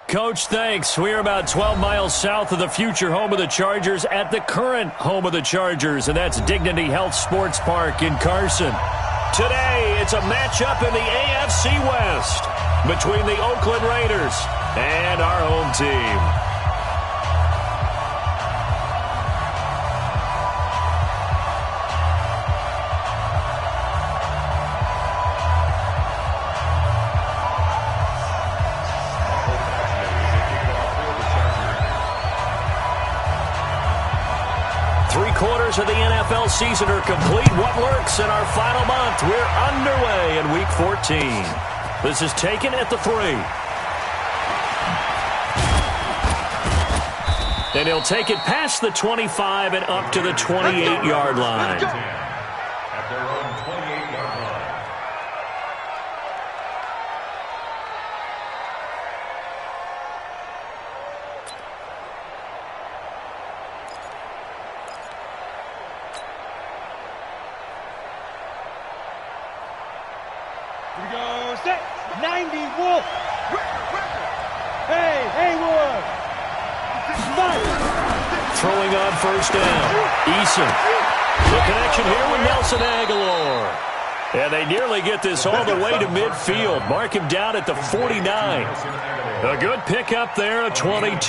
Coach, thanks. We're about 12 miles south of the future home of the Chargers at the current home of the Chargers, and that's Dignity Health Sports Park in Carson. Today, it's a matchup in the AFC West between the Oakland Raiders and our home team. Three-quarters of the NFL season are complete. What works in our final month? We're underway in Week 14. This is taken at the 3. And he'll take it past the 25 and up to the 28-yard line. At their own 28-yard line. Here we go, set, 90, Wolf. Hey, Wolf. Throwing on first down. Eason. The connection here with Nelson Aguilar. And they nearly get this all the way to midfield. Mark him down at the 49. A good pickup there at 22.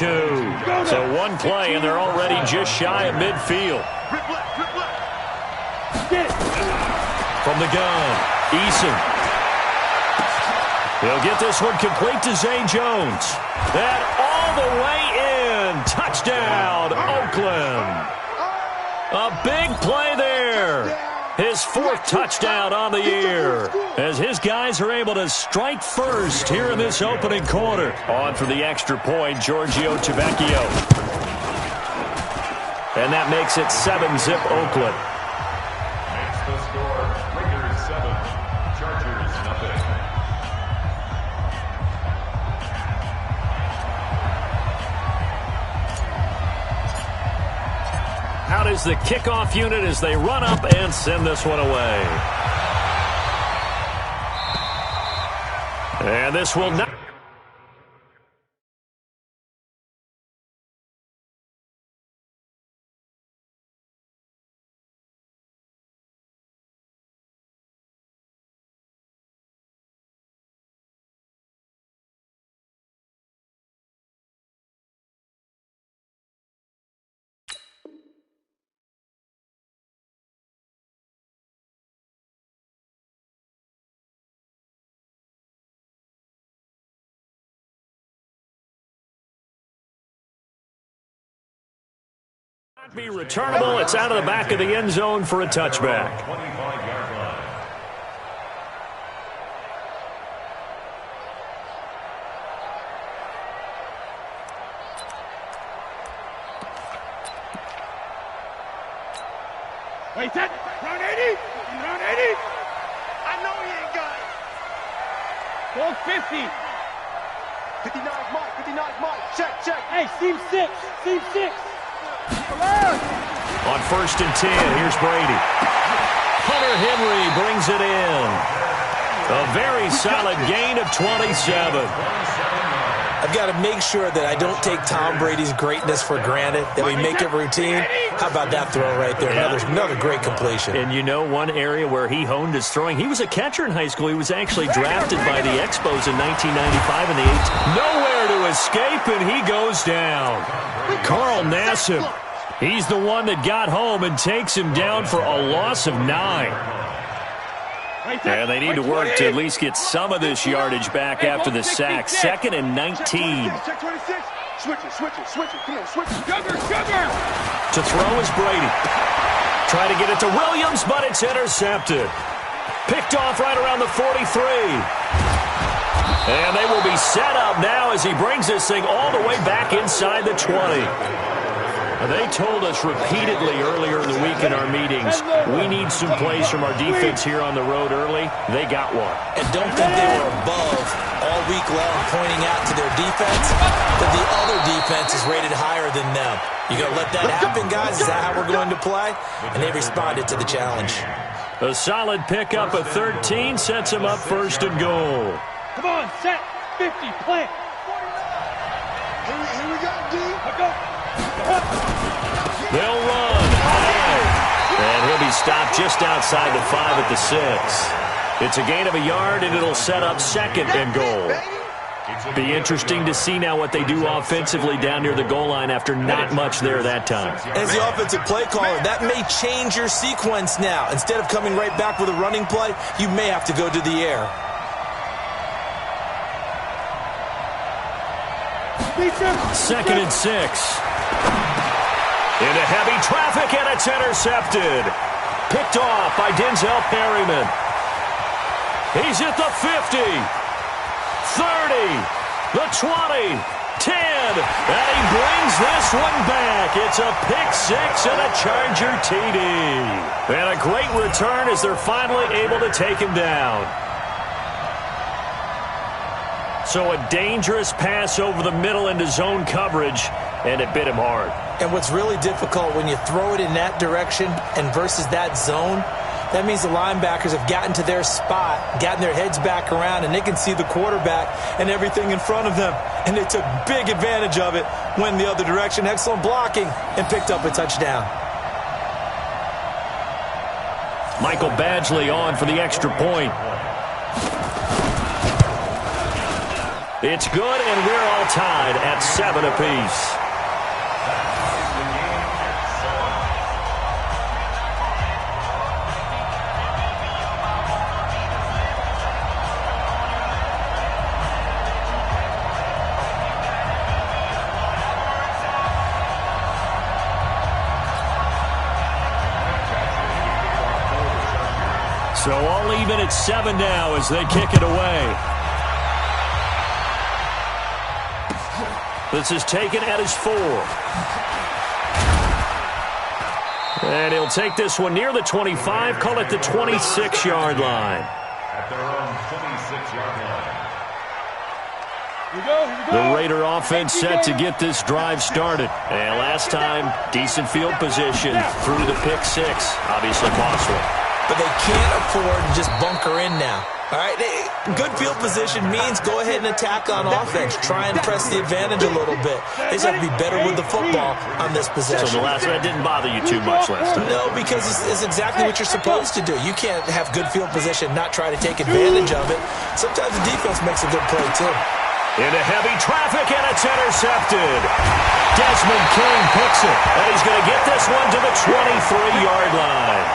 So one play, and they're already just shy of midfield. From the gun, Eason. He'll get this one complete to Zay Jones. That all the way in. Touchdown, Oakland. A big play there. His 4th touchdown on the year as his guys are able to strike first here in this opening quarter. On for the extra point, Giorgio Tavecchio. And that makes it 7-zip Oakland. Makes the score Raiders 7, Chargers nothing. Out is the kickoff unit as they run up and send this one away. And this will not... be returnable. It's out of the back of the end zone for a touchback. 25-yard line. Wait, that. Round 80. Round 80. I know he ain't got it. 50. 59 Mike. 59 Mike. Check. Hey, seam 6. Seam 6. On 1st and 10, here's Brady. Hunter Henry brings it in. A very solid gain of 27. I've got to make sure that I don't take Tom Brady's greatness for granted, that we make it routine. How about that throw right there? Another great completion. And you know one area where he honed his throwing? He was a catcher in high school. He was actually drafted by the Expos in 1995 in the 8th. Nowhere to escape, and he goes down. Carl Nassib, he's the one that got home and takes him down for a loss of 9. And they need to work to at least get some of this yardage back after the sack. 2nd and 19. Switch it. Come on, switch it. Sugar. To throw is Brady. Try to get it to Williams, but it's intercepted. Picked off right around the 43. And they will be set up now as he brings this thing all the way back inside the 20. They told us repeatedly earlier in the week in our meetings, we need some plays from our defense here on the road early. They got one. And don't think they were above all week long pointing out to their defense that the other defense is rated higher than them. You going to let that happen, guys? Is that how we're going to play? And they responded to the challenge. A solid pickup of 13 sets him up 1st and goal. Come on, set, 50, plant. Here we go, D. They'll run high. And he'll be stopped just outside the 5 at the 6. It's a gain of a yard, and it'll set up 2nd and goal. Be interesting to see now what they do offensively down near the goal line after not much there that time. As the offensive play caller, that may change your sequence now. Instead of coming right back with a running play, you may have to go to the air. 2nd and 6. Into heavy traffic, and it's intercepted. Picked off by Denzel Perryman. He's at the 50, 30, the 20, 10, and he brings this one back. It's a pick 6 and a Charger TD. And a great return as they're finally able to take him down. So a dangerous pass over the middle into zone coverage, and it bit him hard. And what's really difficult when you throw it in that direction and versus that zone, that means the linebackers have gotten to their spot, gotten their heads back around, and they can see the quarterback and everything in front of them. And they took big advantage of it, went the other direction, excellent blocking, and picked up a touchdown. Michael Badgley on for the extra point. It's good, and we're all tied at 7 apiece. So all even at 7 now as they kick it away. This is taken at his 4. And he'll take this one near the 25, call it the 26-yard line. At their own 26-yard line. The Raider offense set to get this drive started. And last time, decent field position through the pick 6. Obviously cost one. But they can't afford to just bunker in now. All right, good field position means go ahead and attack on offense. Try and press the advantage a little bit. They just have to be better with the football on this possession. So the last one didn't bother you too much last time? No, because it's exactly what you're supposed to do. You can't have good field position, not try to take advantage of it. Sometimes the defense makes a good play, too. Into heavy traffic, and it's intercepted. Desmond King picks it, and he's going to get this one to the 23-yard line.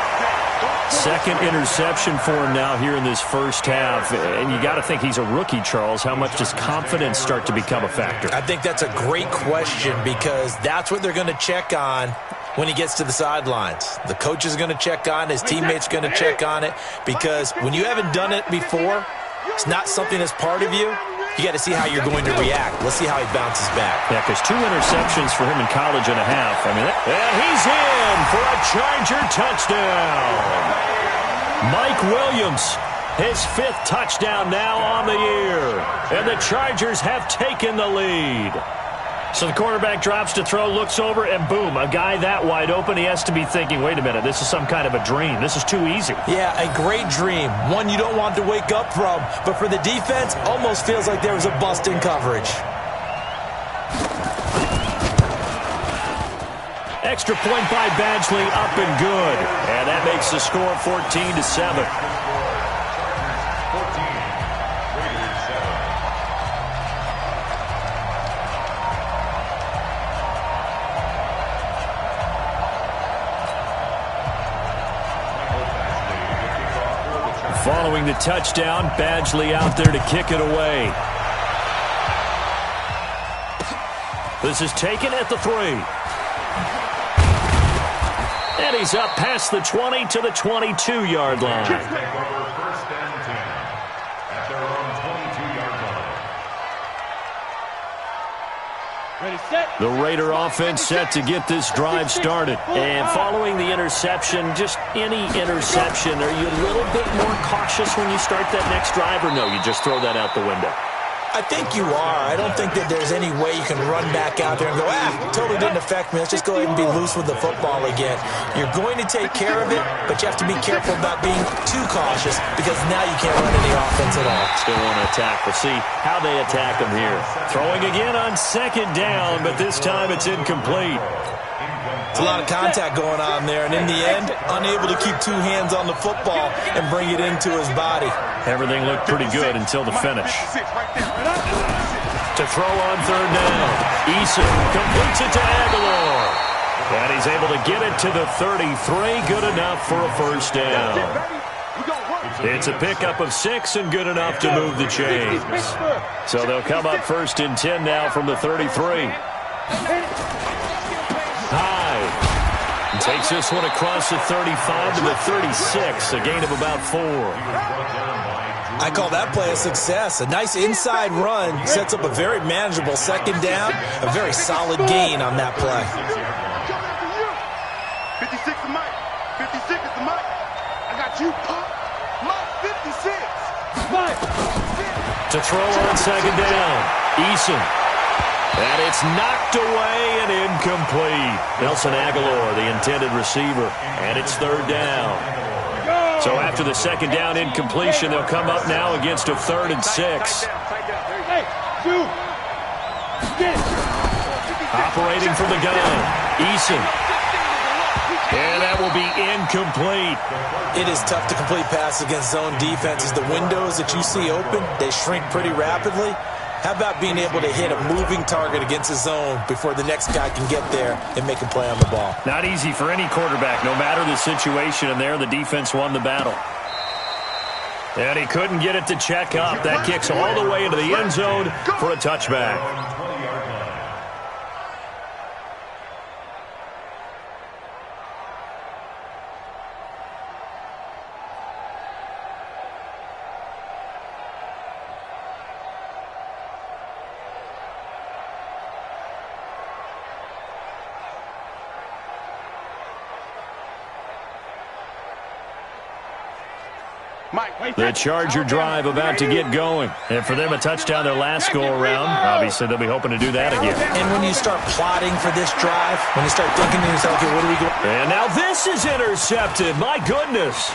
Second interception for him now here in this first half. And you got to think he's a rookie, Charles. How much does confidence start to become a factor? I think that's a great question because that's what they're going to check on when he gets to the sidelines. The coach is going to check on it. His teammates are going to check on it because when you haven't done it before, it's not something that's part of you. You got to see how you're going to react. Let's see how he bounces back. Yeah, because 2 interceptions for him in college and a half. I mean, and he's in for a Charger touchdown. Mike Williams, his 5th touchdown now on the year. And the Chargers have taken the lead. So the quarterback drops to throw, looks over, and boom, a guy that wide open. He has to be thinking, wait a minute, this is some kind of a dream. This is too easy. Yeah, a great dream. One you don't want to wake up from. But for the defense, almost feels like there was a bust in coverage. Extra point by Badgley, up and good. And that makes the score 14-7. Following the touchdown, Badgley out there to kick it away. This is taken at the 3. And he's up past the 20 to the 22-yard line. Take over 1st and 10 at their own 22-yard line. Ready, set. The Raider offense set to get this drive started. And following the interception, just any interception, are you a little bit more cautious when you start that next drive, or no, you just throw that out the window? I think you are. I don't think that there's any way you can run back out there and go, totally didn't affect me. Let's just go ahead and be loose with the football again. You're going to take care of it, but you have to be careful about being too cautious because now you can't run any offense at all. Still want to attack. We'll see how they attack him here. Throwing again on second down, but this time it's incomplete. It's a lot of contact going on there, and in the end, unable to keep two hands on the football and bring it into his body. Everything looked pretty good until the finish. To throw on third down. Eason completes it to Aguilar. And he's able to get it to the 33. Good enough for a first down. It's a pickup of 6 and good enough to move the chains. So they'll come up first and 10 now from the 33. High. Takes this one across the 35 to the 36. A gain of about 4. I call that play a success. A nice inside run sets up a very manageable second down. A very solid gain on that play. 56 is Mike. 56 is the Mike. I got you, Pop. Mike, 56. Mike. To throw on second down. Eason. And it's knocked away and incomplete. Nelson Aguilar, the intended receiver. And it's third down. So after the second down incompletion, they'll come up now against a 3rd and 6. Operating from the gun. Eason. And that will be incomplete. It is tough to complete passes against zone defenses. The windows that you see open, they shrink pretty rapidly. How about being able to hit a moving target against a zone before the next guy can get there and make a play on the ball? Not easy for any quarterback, no matter the situation, and there the defense won the battle. And he couldn't get it to check up. That kicks all the way into the end zone for a touchback. The Charger drive about to get going. And for them, a touchdown their last go-around. Obviously, they'll be hoping to do that again. And when you start plotting for this drive, when you start thinking to yourself, okay, what are we going? And now this is intercepted. My goodness.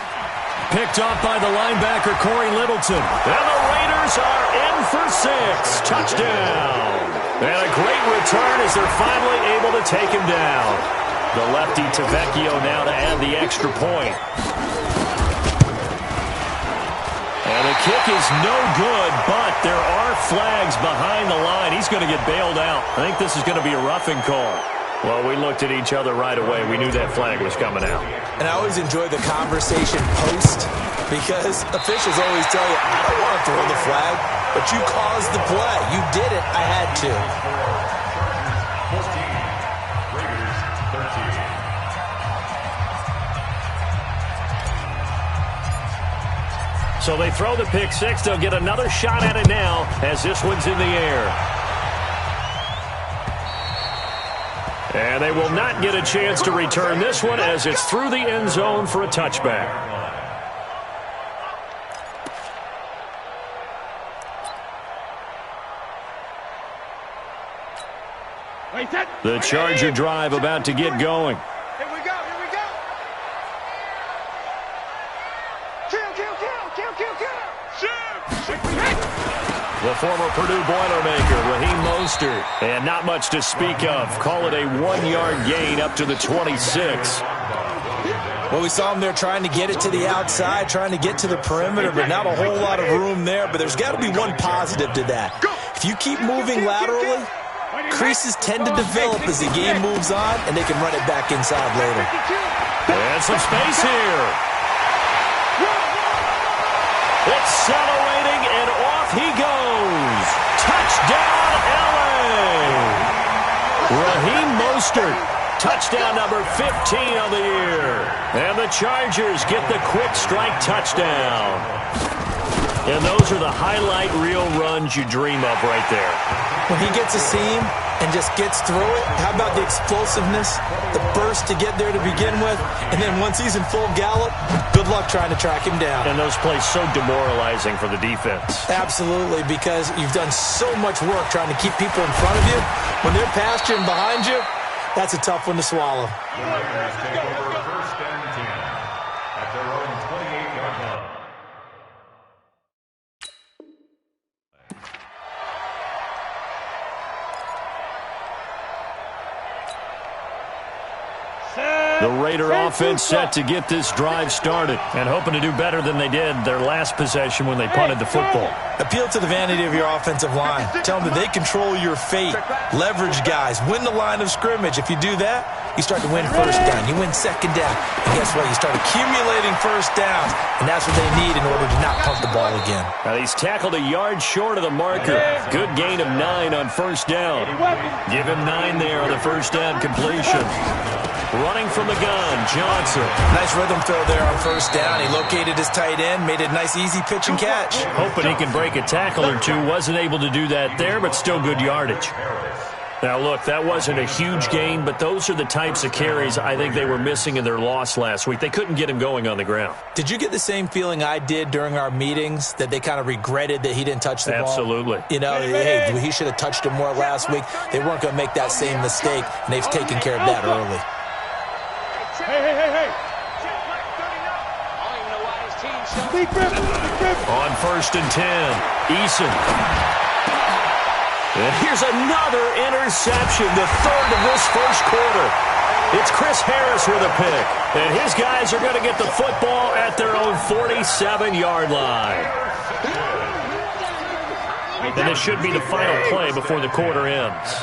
Picked off by the linebacker, Corey Littleton. And the Raiders are in for 6. Touchdown. And a great return as they're finally able to take him down. The lefty Tavecchio now to add the extra point. And the kick is no good, but there are flags behind the line. He's going to get bailed out. I think this is going to be a roughing call. Well, we looked at each other right away. We knew that flag was coming out. And I always enjoy the conversation post because officials always tell you, I don't want to throw the flag, but you caused the play. You did it. I had to. 14, Raiders 13. So they throw the pick 6. They'll get another shot at it now as this one's in the air. And they will not get a chance to return this one as it's through the end zone for a touchback. The Charger drive about to get going. Here we go. The former Purdue Boilermaker, Raheem Mostert. And not much to speak of. Call it a 1-yard gain up to the 26. Well, we saw him there trying to get it to the outside, trying to get to the perimeter, but not a whole lot of room there. But there's got to be one positive to that. If you keep moving laterally, creases tend to develop as the game moves on, and they can run it back inside later. And some space here. Accelerating, and off he goes. Touchdown, L.A. Raheem Mostert, touchdown number 15 on the year. And the Chargers get the quick strike touchdown. And those are the highlight reel runs you dream of right there. When he gets a seam, and just gets through it? How about the explosiveness, the burst to get there to begin with, and then once he's in full gallop, good luck trying to track him down. And those plays so demoralizing for the defense. Absolutely, because you've done so much work trying to keep people in front of you. When they're past you and behind you, that's a tough one to swallow. The Raiders take over first and 10 at their own 28-yard line. The Raider offense set to get this drive started and hoping to do better than they did their last possession when they punted the football. Appeal to the vanity of your offensive line. Tell them that they control your fate. Leverage guys. Win the line of scrimmage. If you do that, you start to win first down. You win second down. And guess what? You start accumulating first downs, and that's what they need in order to not punt the ball again. Now he's tackled a yard short of the marker. Good gain of 9 on first down. Give him 9 there on the first down completion. Running from the gun, Johnson. Nice rhythm throw there on first down. He located his tight end, made a nice easy pitch and catch. Hoping he can break a tackle or two. Wasn't able to do that there, but still good yardage. Now, look, that wasn't a huge gain, but those are the types of carries I think they were missing in their loss last week. They couldn't get him going on the ground. Did you get the same feeling I did during our meetings, that they kind of regretted that he didn't touch the ball? Absolutely. You know, hey, he should have touched him more last week. They weren't going to make that same mistake, and they've taken care of that early. Hey. On first and 10, Eason. And here's another interception, the third of this first quarter. It's Chris Harris with a pick. And his guys are going to get the football at their own 47-yard line. And this should be the final play before the quarter ends.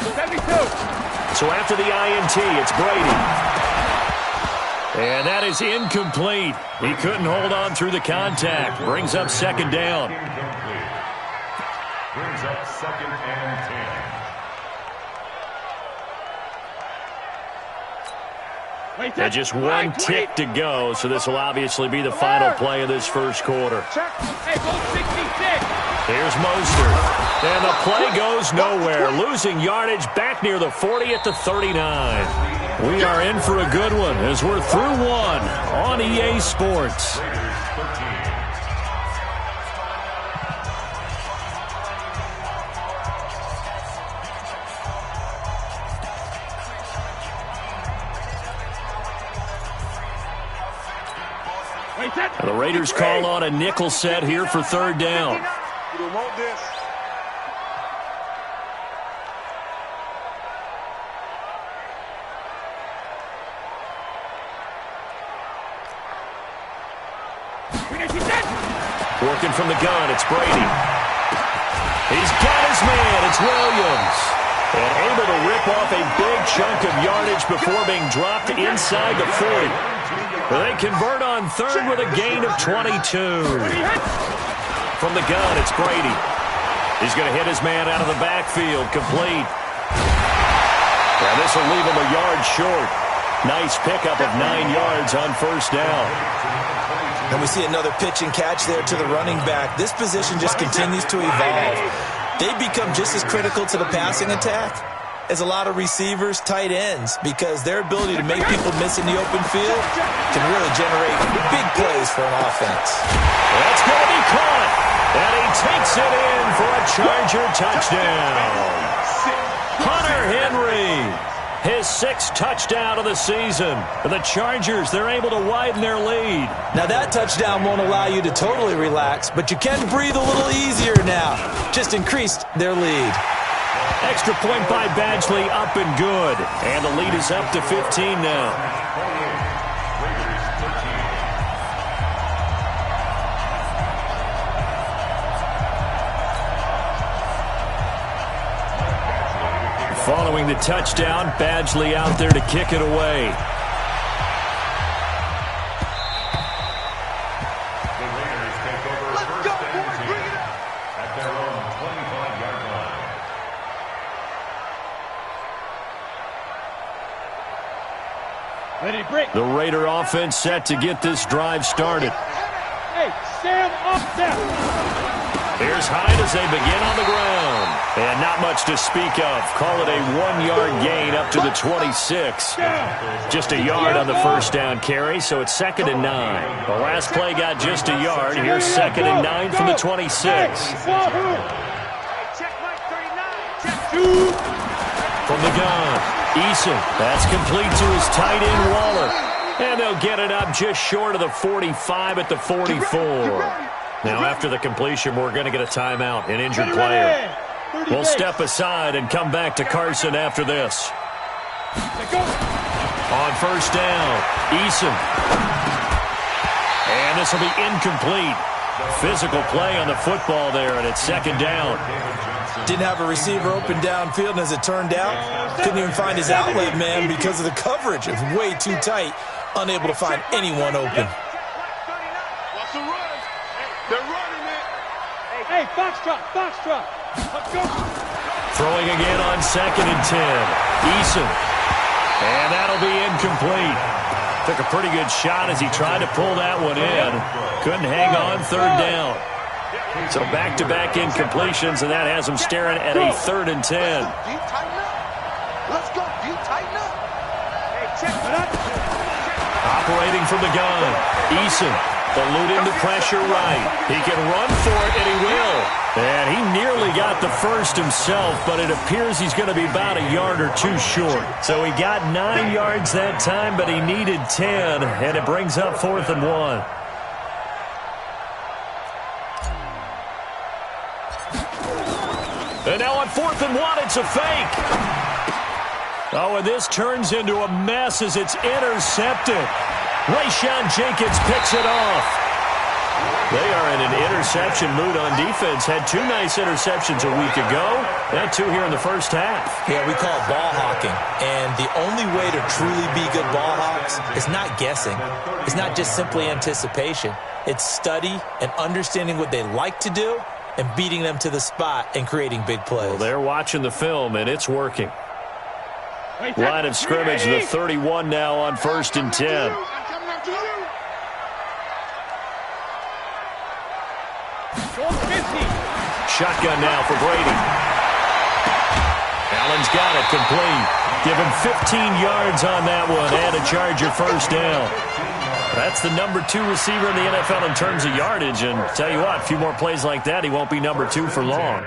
72. So after the INT, it's Brady. And that is incomplete. He couldn't hold on through the contact. Brings up second down. Incomplete. Brings up second and 10. And just one tick to go, so this will obviously be the final play of this first quarter. Hey, go 66. Here's Mostert. And the play goes nowhere. Losing yardage back near the 40 at the 39. We are in for a good one as we're through one on EA Sports. The Raiders call on a nickel set here for third down. You don't want this. Working from the gun, it's Brady. He's got his man, it's Williams. And able to rip off a big chunk of yardage before being dropped inside the 40. They convert on third with a gain of 22. From the gun, it's Brady. He's going to hit his man out of the backfield, complete. And this will leave him a yard short. Nice pickup of 9 yards on first down. And we see another pitch and catch there to the running back. This position just continues to evolve. They become just as critical to the passing attack as a lot of receivers, tight ends, because their ability to make people miss in the open field can really generate big plays for an offense. That's going to be caught. And he takes it in for a Charger touchdown. Hunter Henry. His 6th touchdown of the season. The Chargers, they're able to widen their lead. Now that touchdown won't allow you to totally relax, but you can breathe a little easier now. Just increased their lead. Extra point by Badgley, up and good. And the lead is up to 15 now. Following the touchdown, Badgley out there to kick it away. The Raiders take over first and 10 at their own 25-yard line. Ready, break. The Raider offense set to get this drive started. Hey, stand up there. Here's Hyde as they begin on the ground. And not much to speak of. Call it a 1-yard gain up to the 26. Just a yard on the first down carry, so it's 2nd and 9. The last play got just a yard. Here's 2nd and 9 from the 26. From the gun, Eason. That's complete to his tight end, Waller. And they'll get it up just short of the 45 at the 44. Now, after the completion, we're going to get a timeout, an injured player. We'll step aside and come back to Carson after this. On first down, Eason. And this will be incomplete. Physical play on the football there, and it's 2nd down. Didn't have a receiver open downfield, and as it turned out, couldn't even find his outlet man because of the coverage. It was way too tight, unable to find anyone open. Watch the run. They're running it. Hey, foxtrot. Let's go. Throwing again on 2nd and 10. Eason. And that'll be incomplete. Took a pretty good shot as he tried to pull that one in. Couldn't hang on 3rd down. So back-to-back incompletions, and that has him staring at a 3rd and 10. Let's go. You tighten up. Operating from the gun, Eason eluding the pressure right. He can run for it, and he will. And he nearly got the first himself, but it appears he's going to be about a yard or two short. So he got 9 yards that time, but he needed 10, and it brings up 4th and 1. And now on 4th and 1, it's a fake. Oh, and this turns into a mess as it's intercepted. Rayshawn Jenkins picks it off. They are in an interception mood on defense. Had 2 nice interceptions a week ago. And 2 here in the first half. Yeah, we call it ball hawking. And the only way to truly be good ball hawks is not guessing. It's not just simply anticipation. It's study and understanding what they like to do and beating them to the spot and creating big plays. Well, they're watching the film, and it's working. Line of scrimmage, the 31 now on 1st and 10. Shotgun now for Brady. Allen's got it complete. Give him 15 yards on that one and a Charger first down. That's the number 2 receiver in the NFL in terms of yardage. And tell you what, a few more plays like that, he won't be number 2 for long.